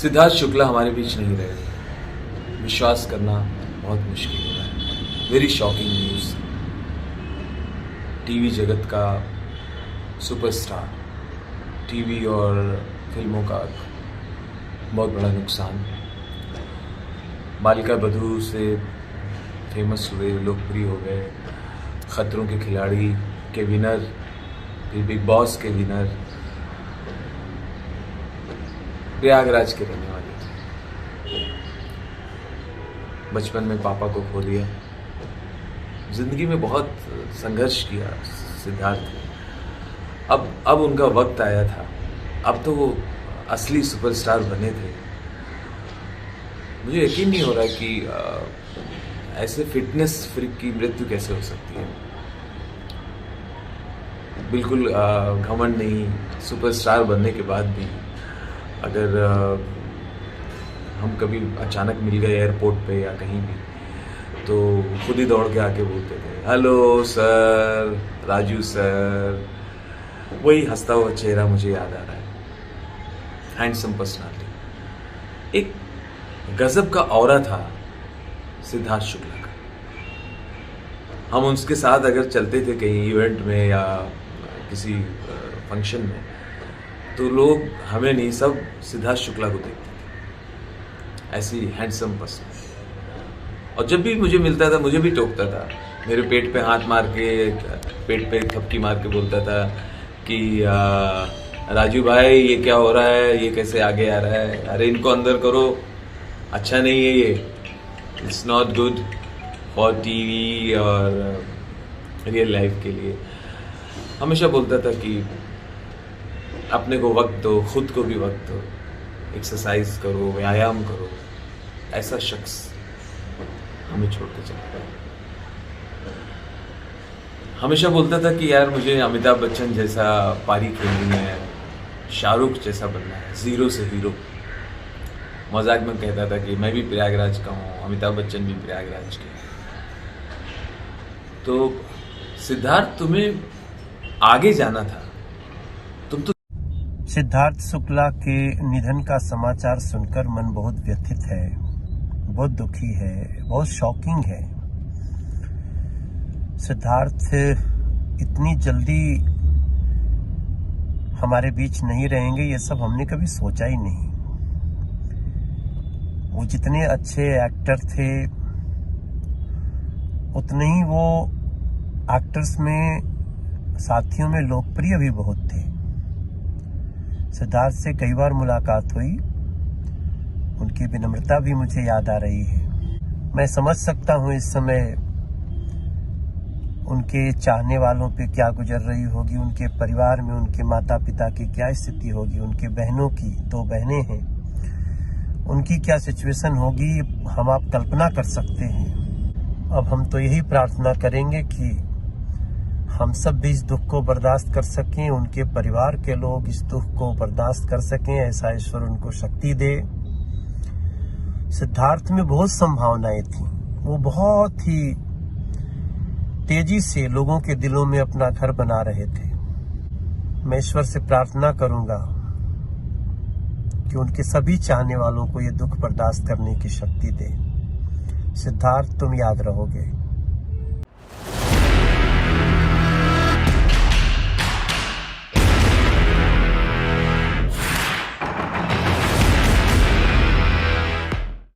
सिद्धार्थ शुक्ला हमारे बीच नहीं रहे। विश्वास करना बहुत मुश्किल हो रहा है। Very shocking news. टीवी जगत का सुपरस्टार, टीवी और फिल्मों का बहुत बड़ा नुकसान। बालिका बधू से फेमस हुए, लोकप्रिय हो गए, खतरों के खिलाड़ी के विनर, फिर बिग बॉस के विनर, प्रयागराज के रहने वाले थे। बचपन में पापा को खो दिया। जिंदगी में बहुत संघर्ष किया सिद्धार्थ। अब उनका वक्त आया था। अब तो वो असली सुपरस्टार बने थे। मुझे यकीन नहीं हो रहा कि ऐसे फिटनेस फ्रीक की मृत्यु कैसे हो सकती है। बिल्कुल घमंड नहीं, सुपरस्टार बनने के बाद भी अगर हम कभी अचानक मिल गए एयरपोर्ट पे या कहीं भी, तो खुद ही दौड़ के आके बोलते थे, हेलो सर, राजू सर। वही हंसता हुआ चेहरा मुझे याद आ रहा है। हैंडसम पर्सनालिटी, एक गजब का ऑरा था सिद्धार्थ शुक्ला का। हम उसके साथ अगर चलते थे कहीं इवेंट में या किसी फंक्शन में, तो लोग हमें नहीं, सब सिद्धार्थ शुक्ला को देखते थे। ऐसी हैंडसम पर्सन। और जब भी मुझे मिलता था मुझे भी टोकता था, मेरे पेट पे हाथ मार के, पेट पे थपकी मार के बोलता था कि राजू भाई ये क्या हो रहा है, ये कैसे आगे आ रहा है, अरे इनको अंदर करो, अच्छा नहीं है ये, it's not good for TV और रियल लाइफ के लिए। हमेशा बोलता था कि अपने को वक्त दो, खुद को भी वक्त दो, एक्सरसाइज करो, व्यायाम करो। ऐसा शख्स हमें छोड़ के चला गया। हमेशा बोलता था कि यार मुझे अमिताभ बच्चन जैसा पारी खेलनी है, शाहरुख जैसा बनना है, जीरो से हीरो। मजाक में कहता था कि मैं भी प्रयागराज का हूँ, अमिताभ बच्चन भी प्रयागराज के। तो सिद्धार्थ, तुम्हें आगे जाना था, तुम तो। सिद्धार्थ शुक्ला के निधन का समाचार सुनकर मन बहुत व्यथित है, बहुत दुखी है, बहुत शॉकिंग है। सिद्धार्थ इतनी जल्दी हमारे बीच नहीं रहेंगे, ये सब हमने कभी सोचा ही नहीं। वो जितने अच्छे एक्टर थे, उतने ही वो एक्टर्स में, साथियों में लोकप्रिय भी बहुत थे। सिद्धार्थ से कई बार मुलाकात हुई, उनकी विनम्रता भी मुझे याद आ रही है। मैं समझ सकता हूँ इस समय उनके चाहने वालों पे क्या गुजर रही होगी, उनके परिवार में उनके माता पिता की क्या स्थिति होगी, उनके बहनों की, 2 बहनें हैं, उनकी क्या सिचुएशन होगी, हम आप कल्पना कर सकते हैं। अब हम तो यही प्रार्थना करेंगे कि हम सब भी इस दुख को बर्दाश्त कर सकें, उनके परिवार के लोग इस दुख को बर्दाश्त कर सकें, ऐसा ईश्वर उनको शक्ति दे। सिद्धार्थ में बहुत संभावनाएं थी। वो बहुत ही तेजी से लोगों के दिलों में अपना घर बना रहे थे। मैं ईश्वर से प्रार्थना करूंगा कि उनके सभी चाहने वालों को ये दुख बर्दाश्त करने की शक्ति दे। सिद्धार्थ, तुम याद रहोगे।